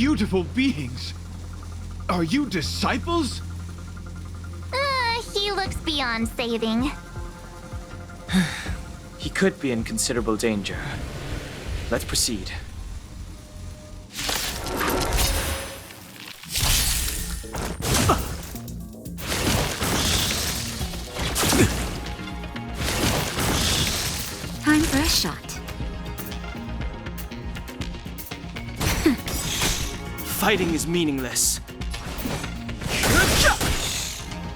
beautiful beings! Are you disciples? He looks beyond saving. He could be in considerable danger. Let's proceed. Time for a shot. Fighting is meaningless.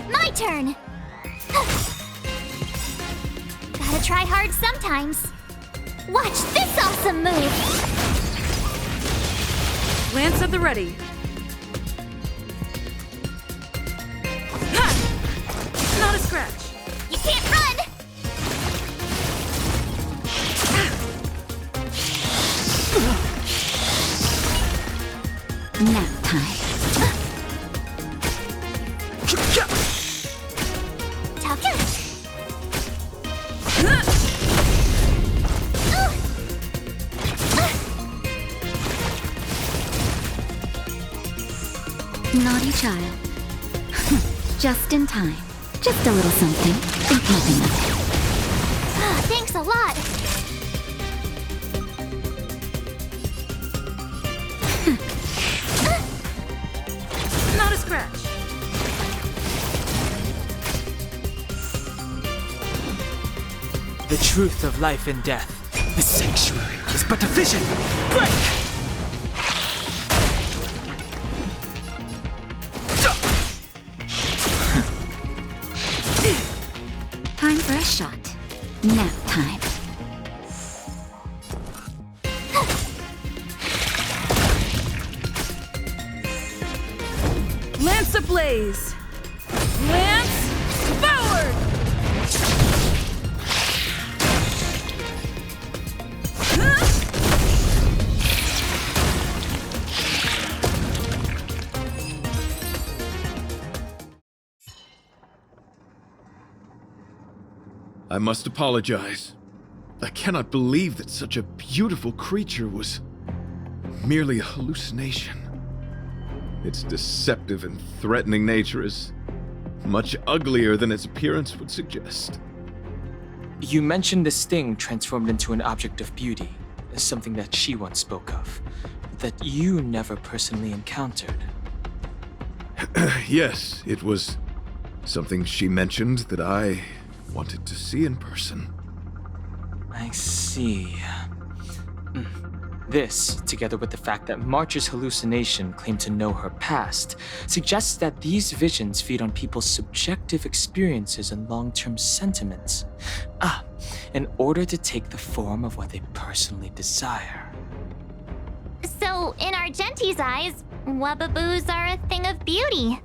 My turn! Gotta try hard sometimes. Watch this awesome move! Lance at the ready. Ha! Not a scratch. You can't run! Nap time. Tucker! Naughty child. Just in time. Just a little something. Think nothing of it. Thanks a lot! Not a scratch. The truth of life and death. The sanctuary is but a vision. Break! Time for a shot. Nap time. Lance ablaze. Lance forward. I must apologize. I cannot believe that such a beautiful creature was merely a hallucination. Its deceptive and threatening nature is much uglier than its appearance would suggest. You mentioned this thing transformed into an object of beauty, something that she once spoke of, that you never personally encountered. Yes, it was something she mentioned that I wanted to see in person. I see. This, together with the fact that March's hallucination claimed to know her past, suggests that these visions feed on people's subjective experiences and long-term sentiments. In order to take the form of what they personally desire. So, in Argenti's eyes, Wubbaboos are a thing of beauty.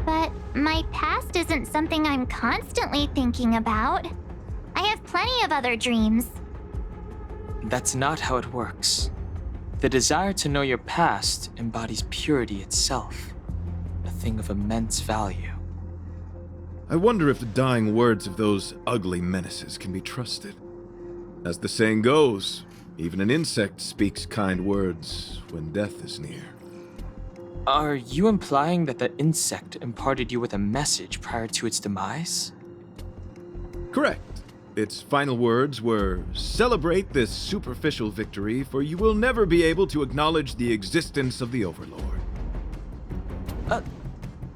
But my past isn't something I'm constantly thinking about. I have plenty of other dreams. That's not how it works. The desire to know your past embodies purity itself, a thing of immense value. I wonder if the dying words of those ugly menaces can be trusted. As the saying goes, even an insect speaks kind words when death is near. Are you implying that the insect imparted you with a message prior to its demise? Correct. Its final words were, "Celebrate this superficial victory, for you will never be able to acknowledge the existence of the Overlord."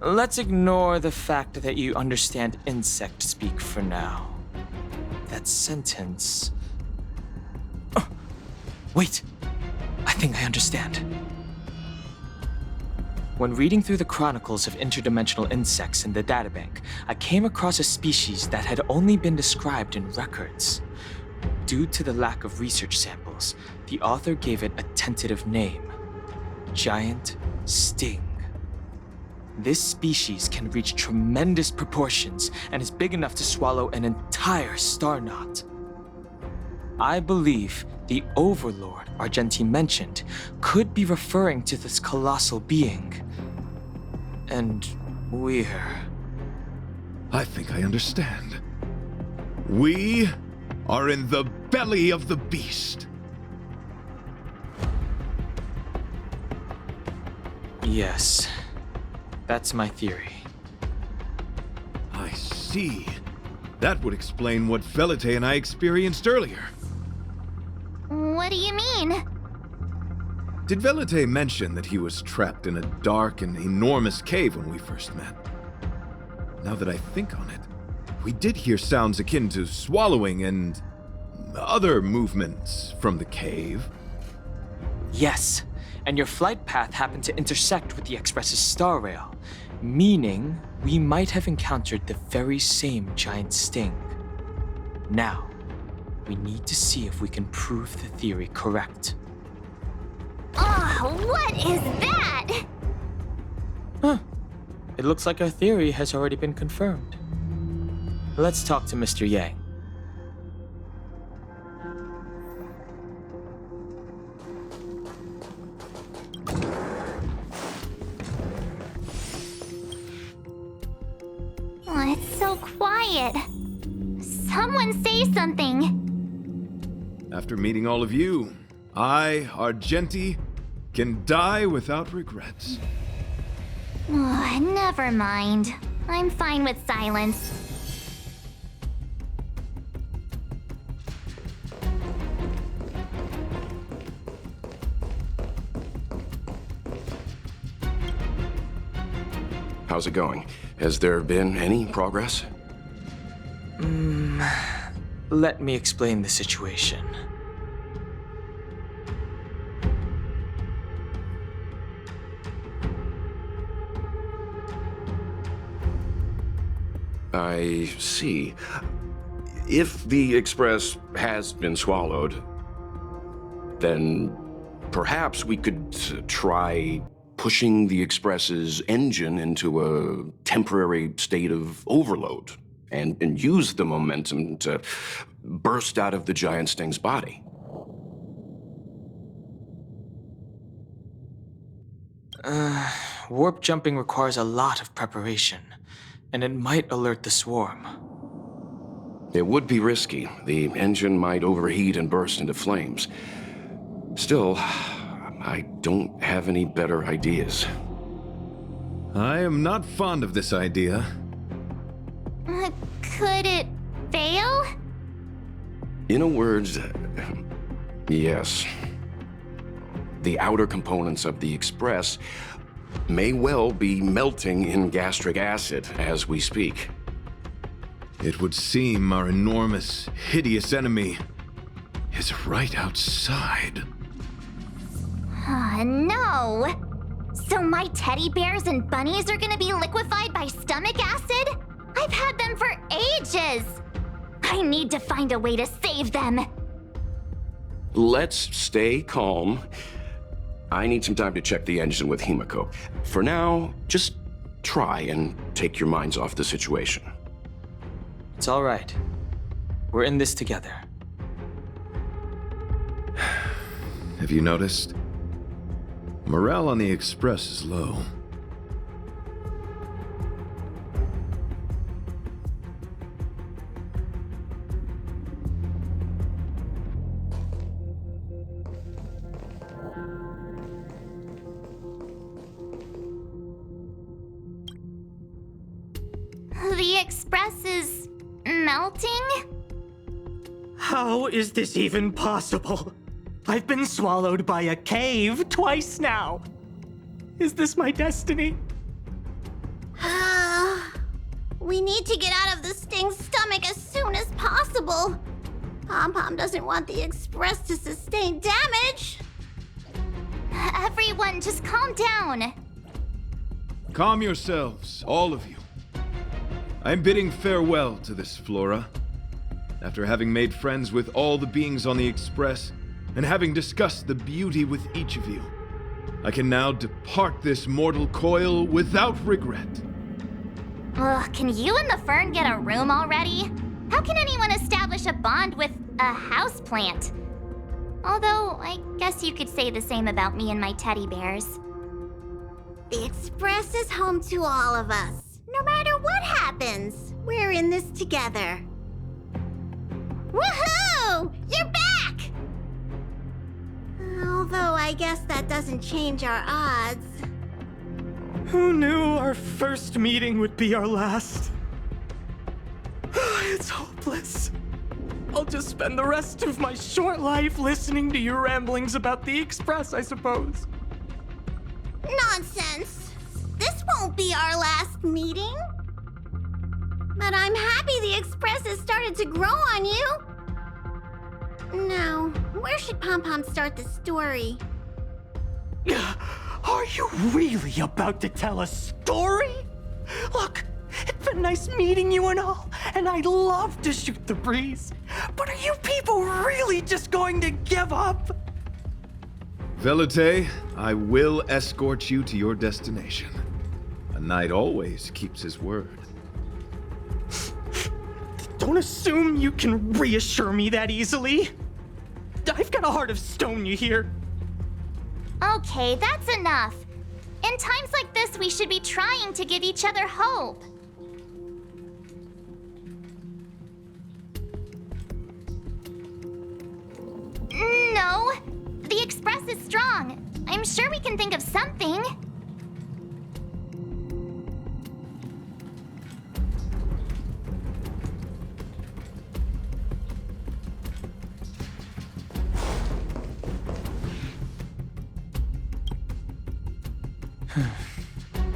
Let's ignore the fact that you understand insect speak for now. That sentence... Wait! I think I understand. When reading through the chronicles of interdimensional insects in the databank, I came across a species that had only been described in records. Due to the lack of research samples, the author gave it a tentative name: Giant Sting. This species can reach tremendous proportions and is big enough to swallow an entire star knot. I believe the Overlord Argenti mentioned could be referring to this colossal being. And we're... I think I understand. We are in the belly of the beast. Yes, that's my theory. I see. That would explain what Velite and I experienced earlier. What do you mean? Did Velite mention that he was trapped in a dark and enormous cave when we first met? Now that I think on it, we did hear sounds akin to swallowing and other movements from the cave. Yes, and your flight path happened to intersect with the Express's star rail, meaning we might have encountered the very same giant sting. Now, we need to see if we can prove the theory correct. Oh, what is that? Huh. It looks like our theory has already been confirmed. Let's talk to Mr. Yang. Oh, it's so quiet. Someone say something. After meeting all of you, I, Argenti, can die without regrets. Oh, never mind. I'm fine with silence. How's it going? Has there been any progress? Let me explain the situation. I see. If the Express has been swallowed, then perhaps we could try pushing the Express's engine into a temporary state of overload and use the momentum to burst out of the giant sting's body. Warp jumping requires a lot of preparation, and it might alert the swarm. It would be risky. The engine might overheat and burst into flames. Still, I don't have any better ideas. I am not fond of this idea. Could it fail? In a word, yes. The outer components of the Express may well be melting in gastric acid as we speak. It would seem our enormous, hideous enemy is right outside. No. So my teddy bears and bunnies are gonna be liquefied by stomach acid? I've had them for ages. I need to find a way to save them. Let's stay calm. I need some time to check the engine with Himiko. For now, just try and take your minds off the situation. It's all right. We're in this together. Have you noticed? Morale on the Express is low. The Express is melting? How is this even possible? I've been swallowed by a cave twice now. Is this my destiny? We need to get out of the Sting's stomach as soon as possible. Pom-Pom doesn't want the Express to sustain damage. Everyone, just calm down. Calm yourselves, all of you. I'm bidding farewell to this Flora. After having made friends with all the beings on the Express, and having discussed the beauty with each of you, I can now depart this mortal coil without regret. Ugh, can you and the Fern get a room already? How can anyone establish a bond with a houseplant? Although, I guess you could say the same about me and my teddy bears. The Express is home to all of us. No matter what happens, we're in this together. Woohoo! You're back! Although I guess that doesn't change our odds. Who knew our first meeting would be our last? It's hopeless. I'll just spend the rest of my short life listening to your ramblings about the Express, I suppose. Nonsense. This won't be our last meeting. But I'm happy the Express has started to grow on you. Now, where should Pom Pom start the story? Are you really about to tell a story? Look, it's been nice meeting you and all, and I'd love to shoot the breeze. But are you people really just going to give up? Velite, I will escort you to your destination. A knight always keeps his word. Don't assume you can reassure me that easily. I've got a heart of stone, you hear? Okay, that's enough. In times like this, we should be trying to give each other hope. No, the Express is strong. I'm sure we can think of something.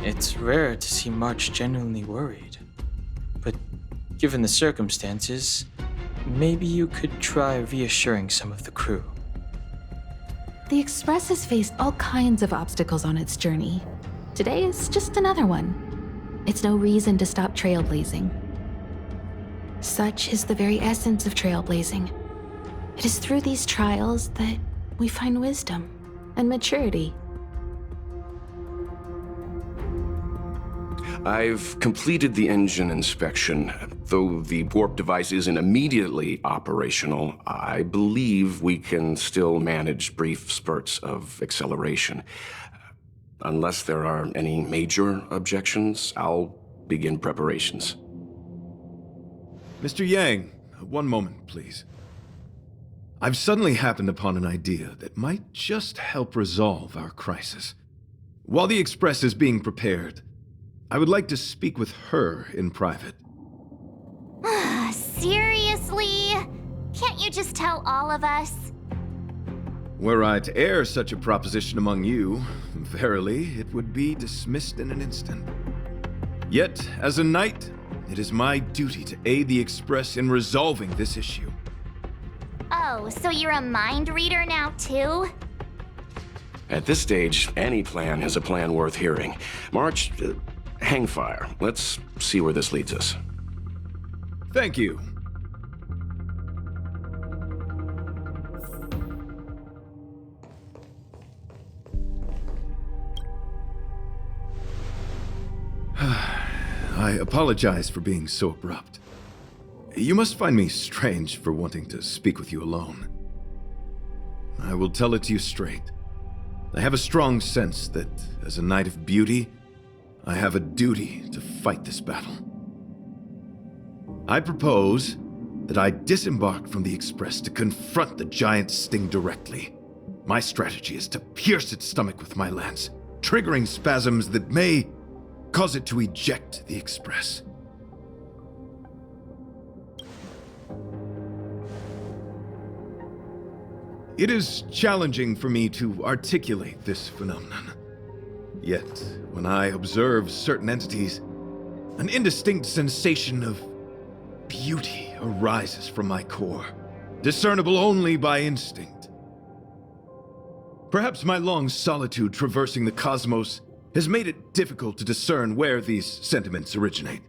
It's rare to see March genuinely worried. But given the circumstances, maybe you could try reassuring some of the crew. The Express has faced all kinds of obstacles on its journey. Today is just another one. It's no reason to stop trailblazing. Such is the very essence of trailblazing. It is through these trials that we find wisdom and maturity. I've completed the engine inspection. Though the warp device isn't immediately operational, I believe we can still manage brief spurts of acceleration. Unless there are any major objections, I'll begin preparations. Mr. Yang, one moment, please. I've suddenly happened upon an idea that might just help resolve our crisis. While the Express is being prepared, I would like to speak with her in private. Seriously? Can't you just tell all of us? Were I to air such a proposition among you, verily, it would be dismissed in an instant. Yet, as a knight, it is my duty to aid the Express in resolving this issue. Oh, so you're a mind reader now, too? At this stage, any plan is a plan worth hearing. March, hang fire. Let's see where this leads us. Thank you. I apologize for being so abrupt. You must find me strange for wanting to speak with you alone. I will tell it to you straight. I have a strong sense that, as a knight of beauty, I have a duty to fight this battle. I propose that I disembark from the Express to confront the giant sting directly. My strategy is to pierce its stomach with my lance, triggering spasms that may cause it to eject the Express. It is challenging for me to articulate this phenomenon. Yet, when I observe certain entities, an indistinct sensation of beauty arises from my core, discernible only by instinct. Perhaps my long solitude traversing the cosmos has made it difficult to discern where these sentiments originate.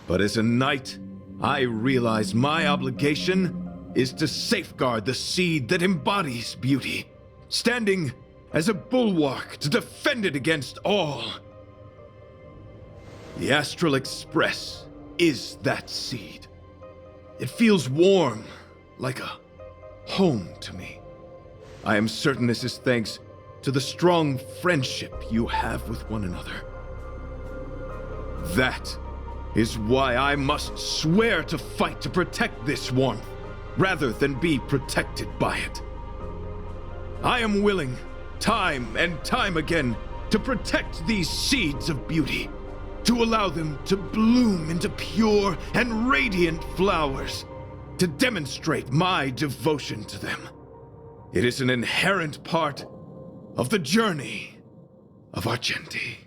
But as a knight, I realize my obligation is to safeguard the seed that embodies beauty, standing as a bulwark to defend it against all. The Astral Express is that seed. It feels warm, like a home to me. I am certain this is thanks to the strong friendship you have with one another. That is why I must swear to fight to protect this warmth, rather than be protected by it. I am willing, time and time again, to protect these seeds of beauty, to allow them to bloom into pure and radiant flowers, to demonstrate my devotion to them. It is an inherent part of the journey of Argenti.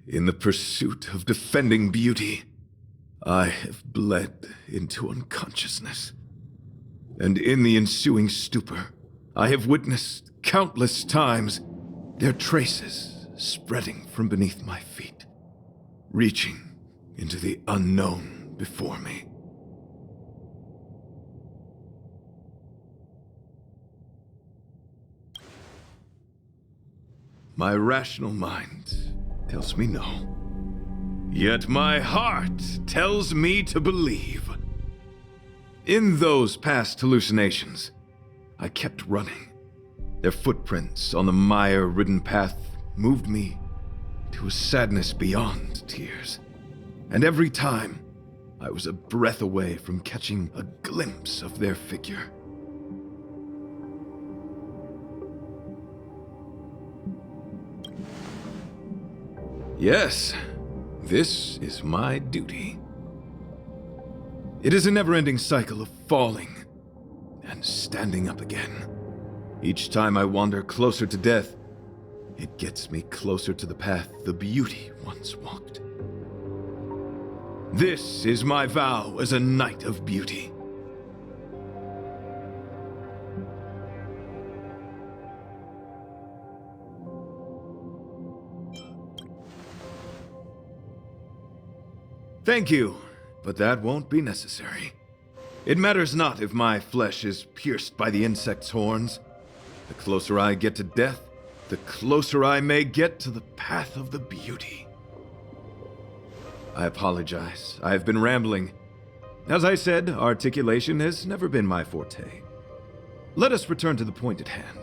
In the pursuit of defending beauty, I have bled into unconsciousness. And in the ensuing stupor, I have witnessed countless times their traces spreading from beneath my feet, reaching into the unknown before me. My rational mind tells me no. Yet my heart tells me to believe. In those past hallucinations, I kept running. Their footprints on the mire-ridden path moved me to a sadness beyond tears. And every time, I was a breath away from catching a glimpse of their figure. Yes, this is my duty. It is a never-ending cycle of falling and standing up again. Each time I wander closer to death, it gets me closer to the path the beauty once walked. This is my vow as a knight of beauty. Thank you, but that won't be necessary. It matters not if my flesh is pierced by the insect's horns. The closer I get to death, the closer I may get to the path of the beauty. I apologize. I have been rambling. As I said, articulation has never been my forte. Let us return to the point at hand.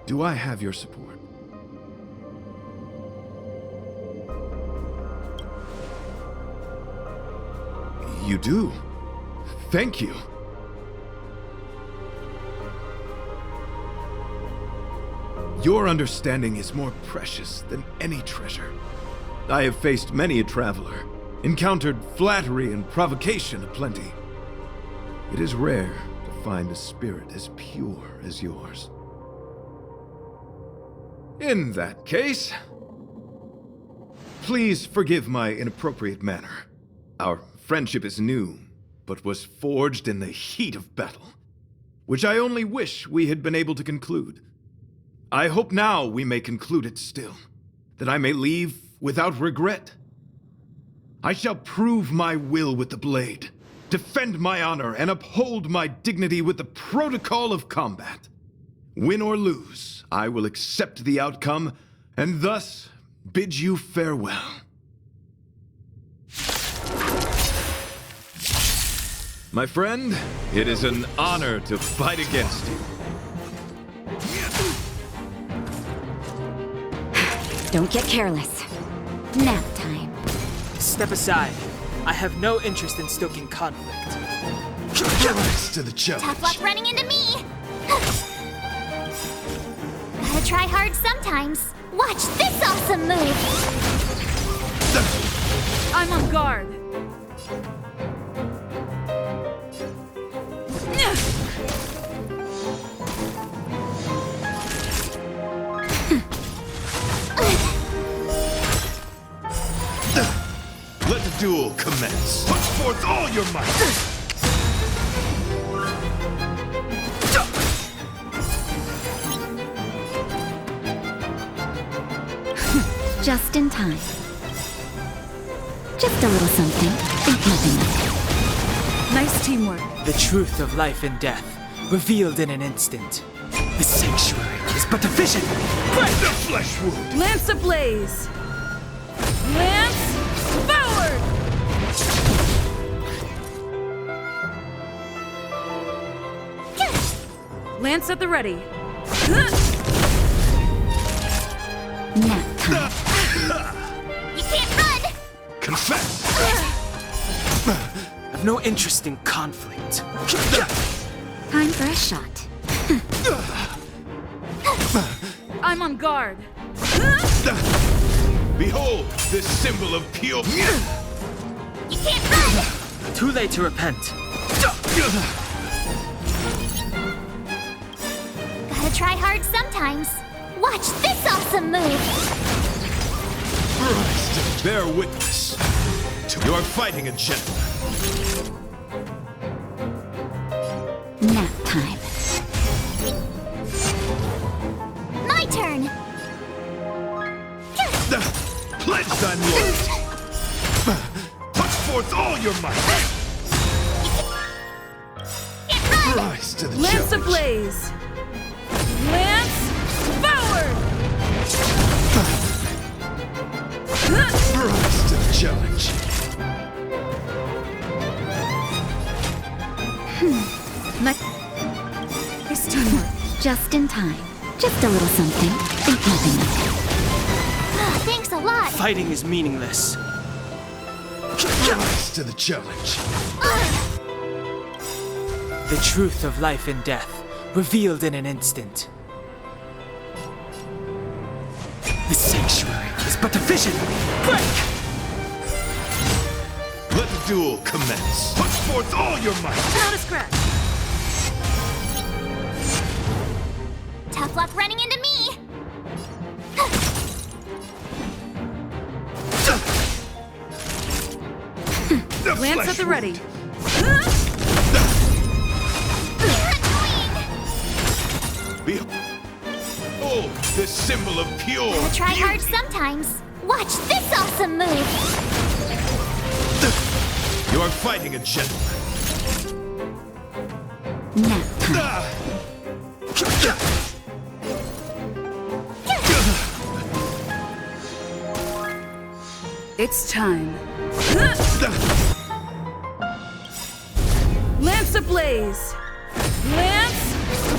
Do I have your support? You do. Thank you. Your understanding is more precious than any treasure. I have faced many a traveler, encountered flattery and provocation aplenty. It is rare to find a spirit as pure as yours. In that case, please forgive my inappropriate manner. Our friendship is new, but was forged in the heat of battle, which I only wish we had been able to conclude. I hope now we may conclude it still, that I may leave without regret. I shall prove my will with the blade, defend my honor, and uphold my dignity with the protocol of combat. Win or lose, I will accept the outcome, and thus bid you farewell. My friend, it is an honor to fight against you. Don't get careless. Nap time. Step aside. I have no interest in stoking conflict. Rise to the challenge. Tough luck running into me! Gotta try hard sometimes. Watch this awesome move! I'm on guard. Let the duel commence. Put forth all your might. Just in time. Just a little something. Think nothing of it. Nice teamwork. The truth of life and death, revealed in an instant. The sanctuary is but a vision. The flesh wound. Lance ablaze. Lance forward! Lance at the ready. Nap time. You can't run! Confess. I've no interest in conflict. Time for a shot. I'm on guard. Behold, this symbol of pure. You can't run! Too late to repent. Gotta try hard sometimes. Watch this awesome move! Christ, bear witness. You are fighting a gentleman. Nap time. My turn! Pledge thy loyalty. Put forth all your might. Can't run! Rise to the Lance challenge. ablaze. Lance forward! Rise to the challenge. Nice teamwork. Just in time. Just a little something. Think nothing of it. Thanks a lot! Fighting is meaningless. Rise to the challenge. The truth of life and death, revealed in an instant. The sanctuary is but a vision. Break! Let the duel commence. Put forth all your might. Not a scratch. Tough luck running into me! The Lance flesh at the ready. wound. Behold, this symbol of pure. Gotta try hard beauty. sometimes. Watch this awesome move! You are fighting a gentleman. Nap time. Ah! It's time. Lance ablaze. Lance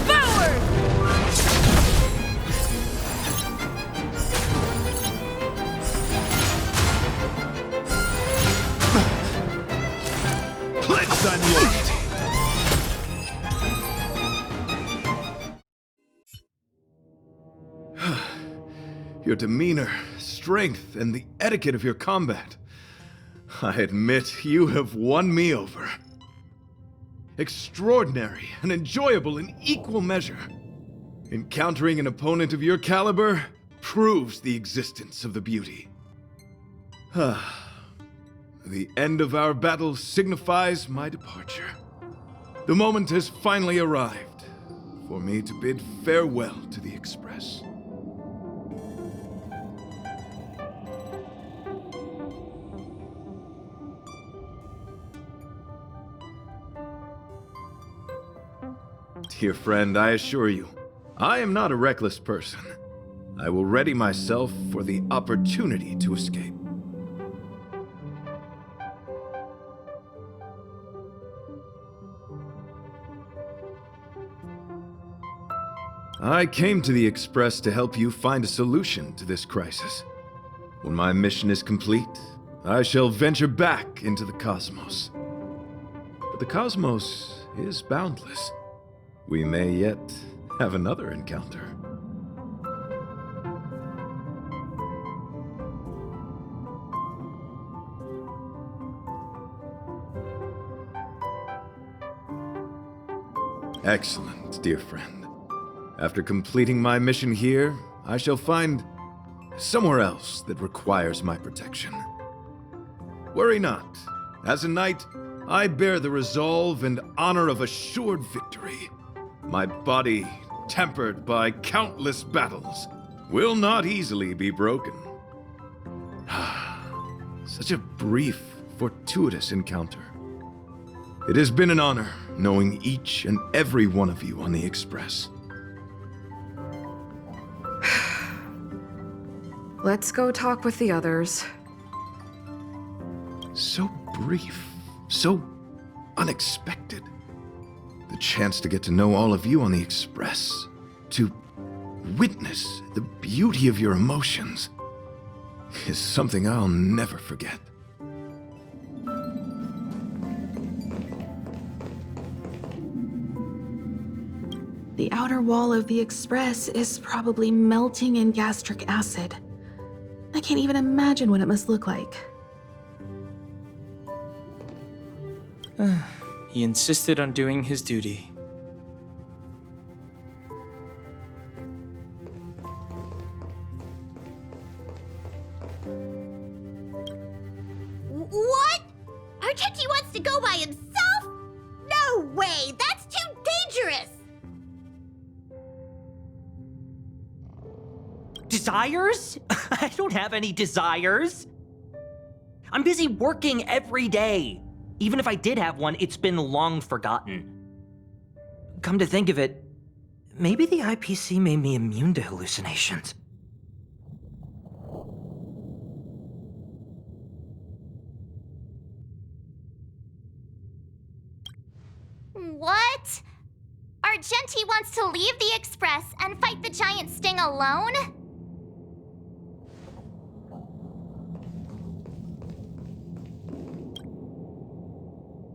forward! Pledge thy loyalty. Your demeanor, strength, and the etiquette of your combat. I admit you have won me over. Extraordinary and enjoyable in equal measure. Encountering an opponent of your caliber proves the existence of the beauty. The end of our battle signifies my departure. The moment has finally arrived for me to bid farewell to the Express. Dear friend, I assure you, I am not a reckless person. I will ready myself for the opportunity to escape. I came to the Express to help you find a solution to this crisis. When my mission is complete, I shall venture back into the cosmos. But the cosmos is boundless. We may yet have another encounter. Excellent, dear friend. After completing my mission here, I shall find somewhere else that requires my protection. Worry not. As a knight, I bear the resolve and honor of assured victory. My body, tempered by countless battles, will not easily be broken. Such a brief, fortuitous encounter. It has been an honor knowing each and every one of you on the Express. Let's go talk with the others. So brief, so unexpected. The chance to get to know all of you on the Express, to witness the beauty of your emotions, is something I'll never forget. The outer wall of the Express is probably melting in gastric acid. I can't even imagine what it must look like. He insisted on doing his duty. What? Argenti wants to go by himself? No way! That's too dangerous! Desires? I don't have any desires. I'm busy working every day. Even if I did have one, it's been long forgotten. Come to think of it, maybe the IPC made me immune to hallucinations. What? Argenti wants to leave the Express and fight the giant sting alone?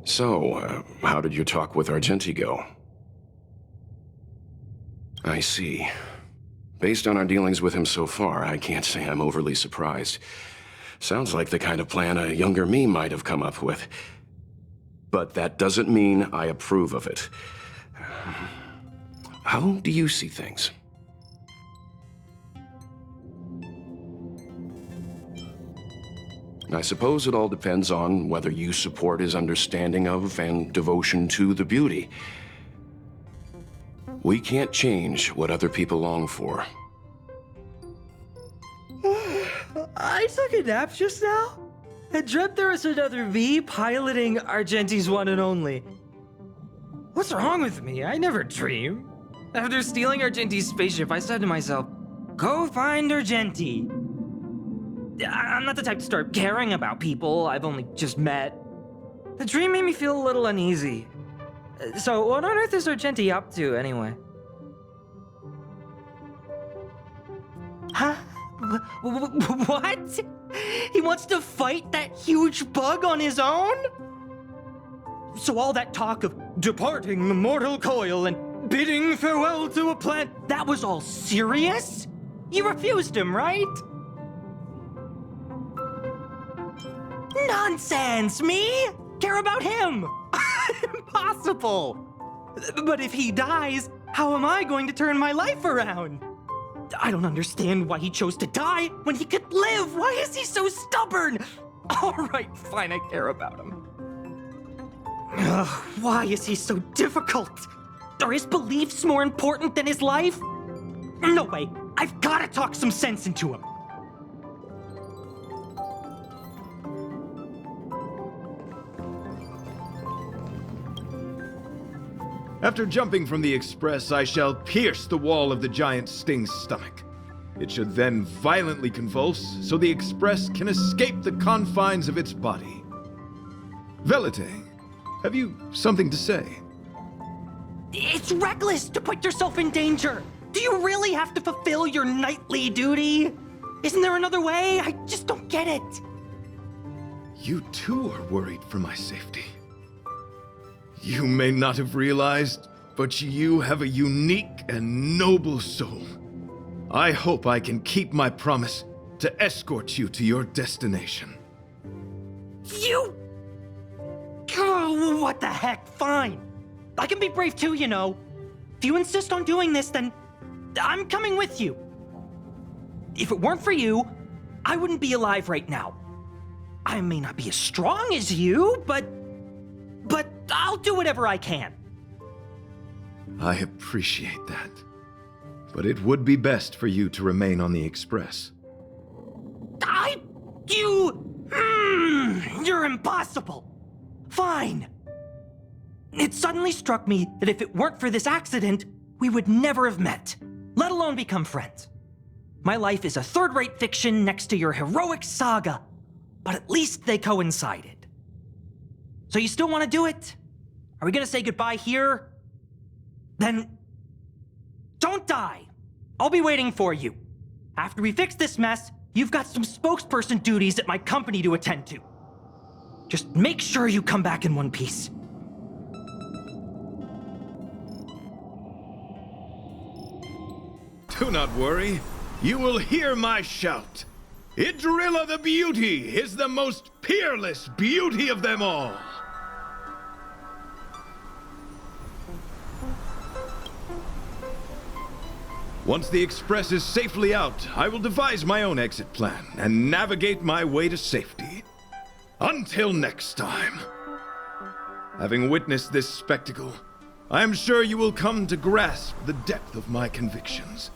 So, how did your talk with Argenti go? I see. Based on our dealings with him so far, I can't say I'm overly surprised. Sounds like the kind of plan a younger me might have come up with. But that doesn't mean I approve of it. How do you see things? I suppose it all depends on whether you support his understanding of and devotion to the beauty. We can't change what other people long for. I took a nap just now. I dreamt there was another me piloting Argenti's one and only. What's wrong with me? I never dream. After stealing Argenti's spaceship, I said to myself, go find Argenti. I'm not the type to start caring about people I've only just met. The dream made me feel a little uneasy. So what on earth is Argenti up to, anyway? Huh? What? He wants to fight that huge bug on his own? So all that talk of departing the mortal coil and bidding farewell to a planet, that was all serious? You refused him, right? Nonsense! Me? Care about him? Impossible! But if he dies, how am I going to turn my life around? I don't understand why he chose to die when he could live. Why is he so stubborn? All right, fine, I care about him. Ugh, why is he so difficult? Are his beliefs more important than his life? No way, I've gotta talk some sense into him. After jumping from the Express, I shall pierce the wall of the giant sting's stomach. It should then violently convulse, so the Express can escape the confines of its body. Velite, have you something to say? It's reckless to put yourself in danger. Do you really have to fulfill your knightly duty? Isn't there another way? I just don't get it. You too are worried for my safety. You may not have realized, but you have a unique and noble soul. I hope I can keep my promise to escort you to your destination. You... Oh, what the heck? Fine. I can be brave too, you know. If you insist on doing this, then I'm coming with you. If it weren't for you, I wouldn't be alive right now. I may not be as strong as you, but I'll do whatever I can. I appreciate that. But it would be best for you to remain on the Express. You're impossible. Fine. It suddenly struck me that if it weren't for this accident, we would never have met, let alone become friends. My life is a third-rate fiction next to your heroic saga, but at least they coincided. So you still want to do it? Are we gonna say goodbye here? Then don't die. I'll be waiting for you. After we fix this mess, you've got some spokesperson duties at my company to attend to. Just make sure you come back in one piece. Do not worry. You will hear my shout. Idrilla the Beauty is the most peerless beauty of them all. Once the Express is safely out, I will devise my own exit plan and navigate my way to safety. Until next time. Having witnessed this spectacle, I am sure you will come to grasp the depth of my convictions.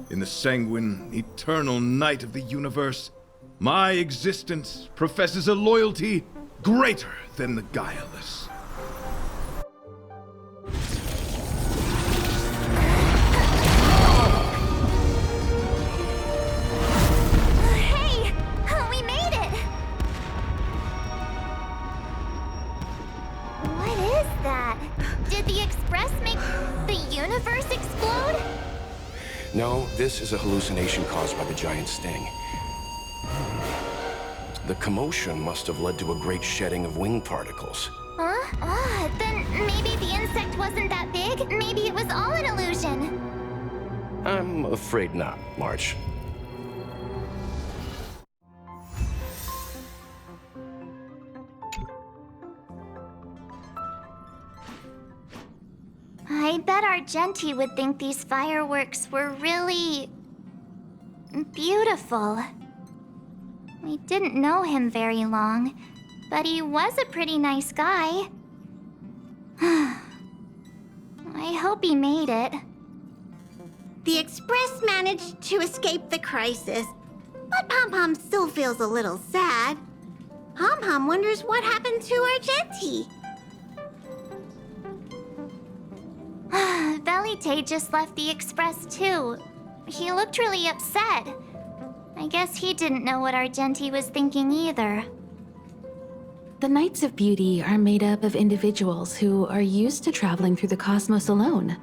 In the sanguine, eternal night of the universe, my existence professes a loyalty greater than the guileless. Hey! We made it! What is that? Did the Express make the universe explode? No, this is a hallucination caused by the giant sting. The commotion must have led to a great shedding of wing particles. Huh? Then maybe the insect wasn't that big. Maybe it was all an illusion. I'm afraid not, March. I bet Argenti would think these fireworks were really beautiful. We didn't know him very long, but he was a pretty nice guy. I hope he made it. The Express managed to escape the crisis, but Pom Pom still feels a little sad. Pom Pom wonders what happened to Argenti. Velite just left the Express too. He looked really upset. I guess he didn't know what Argenti was thinking either. The Knights of Beauty are made up of individuals who are used to traveling through the cosmos alone.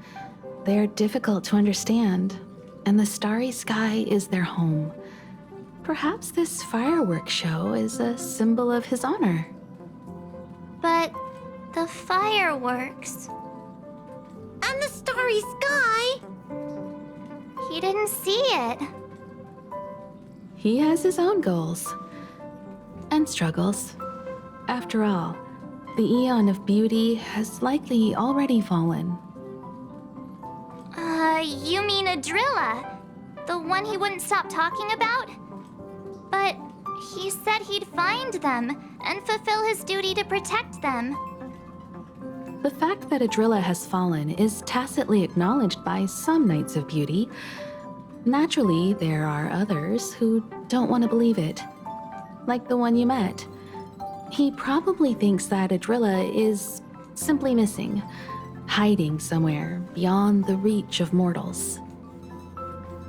They're difficult to understand, and the starry sky is their home. Perhaps this fireworks show is a symbol of his honor. But the fireworks... And the starry sky. He didn't see it. He has his own goals and struggles. After all, the Eon of Beauty has likely already fallen. You mean Adrilla? The one he wouldn't stop talking about? But he said he'd find them and fulfill his duty to protect them. The fact that Adrilla has fallen is tacitly acknowledged by some Knights of Beauty. Naturally, there are others who don't want to believe it. Like the one you met. He probably thinks that Adrilla is simply missing, hiding somewhere beyond the reach of mortals.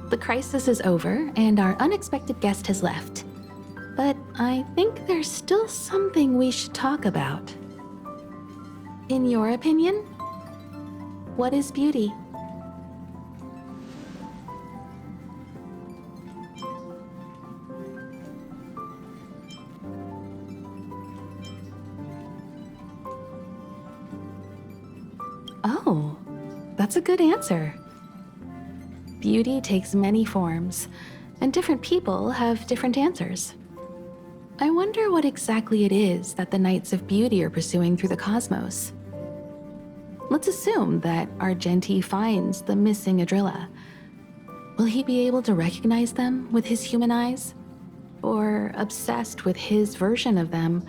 The crisis is over, and our unexpected guest has left. But I think there's still something we should talk about. In your opinion, what is beauty? Oh, that's a good answer. Beauty takes many forms, and different people have different answers. I wonder what exactly it is that the Knights of Beauty are pursuing through the cosmos. Let's assume that Argenti finds the missing Adrilla. Will he be able to recognize them with his human eyes? Or, obsessed with his version of them,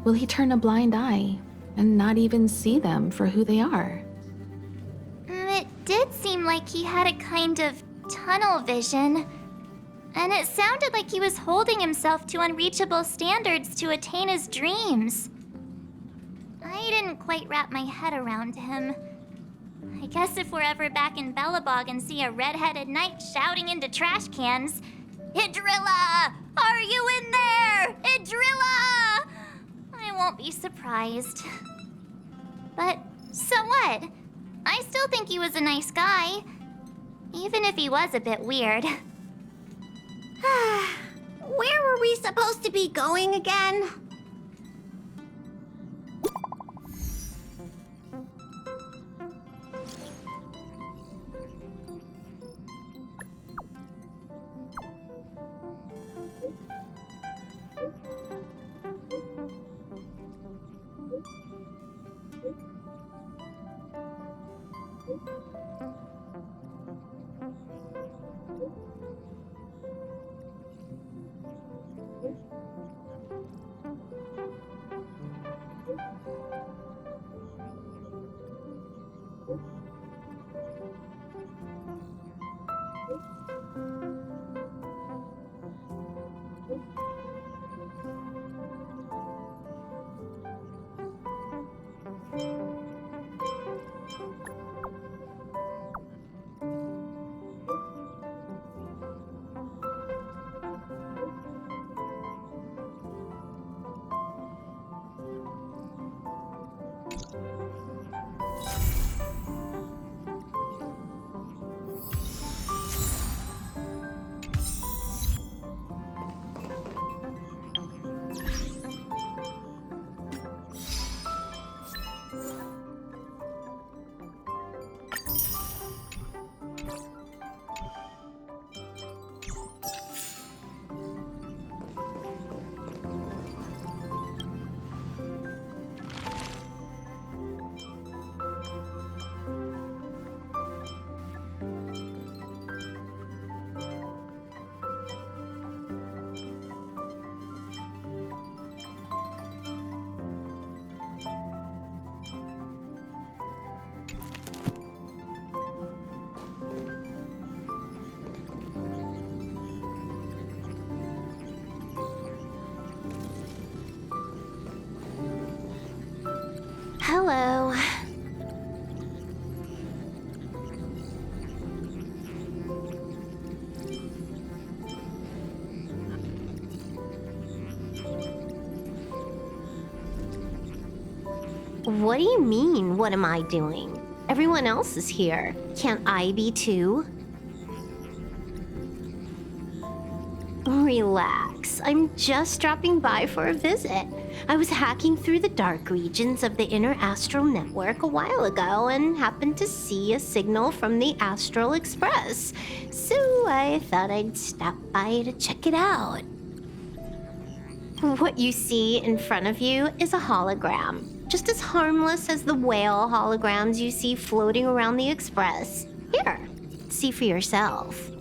will he turn a blind eye and not even see them for who they are? It did seem like he had a kind of tunnel vision. And it sounded like he was holding himself to unreachable standards to attain his dreams. I didn't quite wrap my head around him. I guess if we're ever back in Bellabog and see a red-headed knight shouting into trash cans, "Idrilla! Are you in there? Idrilla!" I won't be surprised. But so what? I still think he was a nice guy, even if he was a bit weird. Where were we supposed to be going again? What do you mean, what am I doing? Everyone else is here. Can't I be too? Relax. I'm just dropping by for a visit. I was hacking through the dark regions of the inner astral network a while ago and happened to see a signal from the Astral Express. So I thought I'd stop by to check it out. What you see in front of you is a hologram, just as harmless as the whale holograms you see floating around the Express. Here, see for yourself.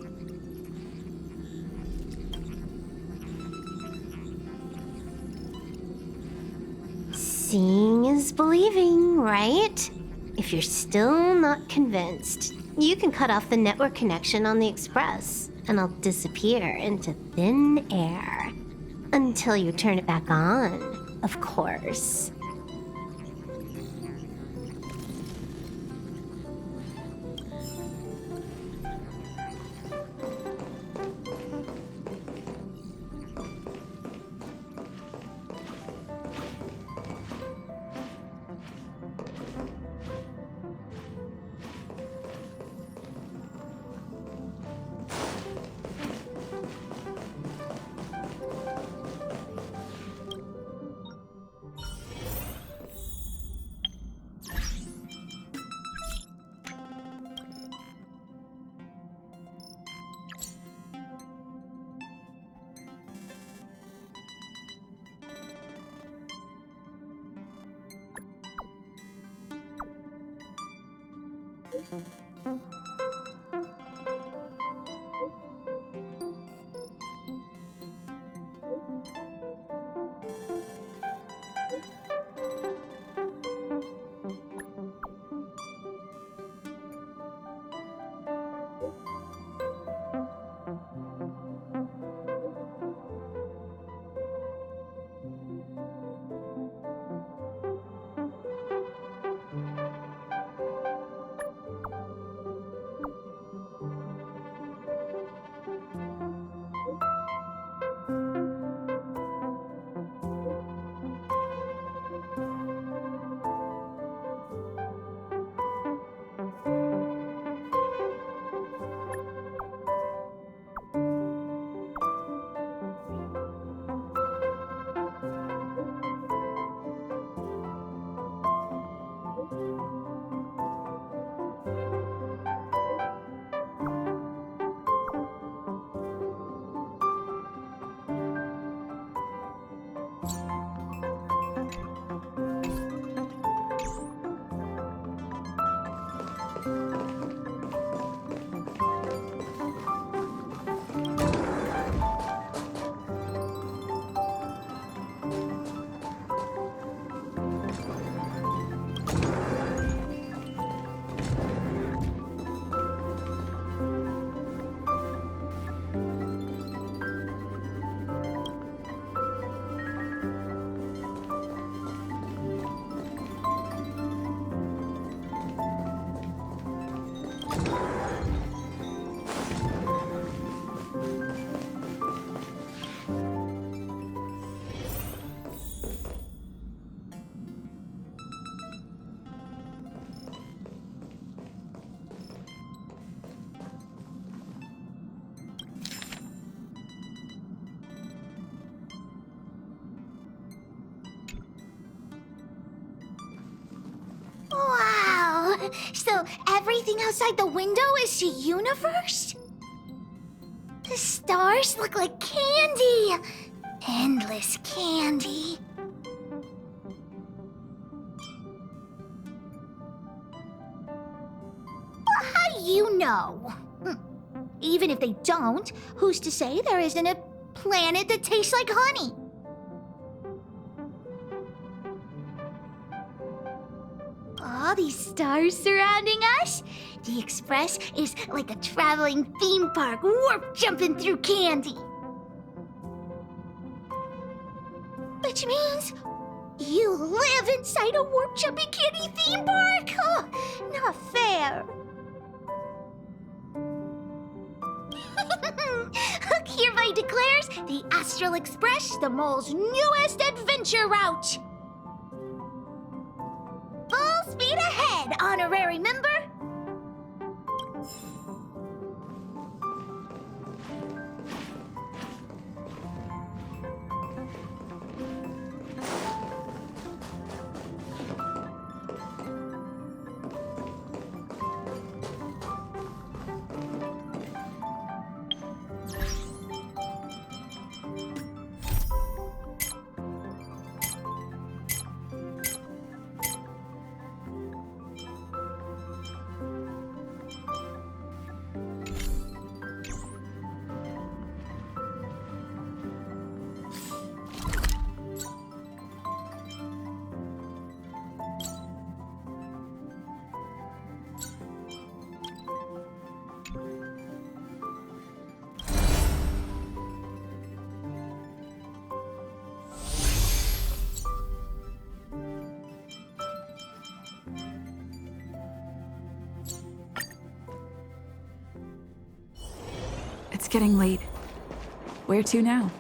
Seeing is believing, right? If you're still not convinced, you can cut off the network connection on the Express, and I'll disappear into thin air. Until you turn it back on, of course. Wow! So everything outside the window is the universe? The stars look like candy! Endless candy. Well, how do you know? Even if they don't, who's to say there isn't a planet that tastes like honey? All these stars surrounding us? The Express is like a traveling theme park, warp jumping through candy. Which means you live inside a warp jumping candy theme park? Oh, not fair. Hereby declares the Astral Express the mole's newest adventure route. honorary member? It's getting late. Where to now?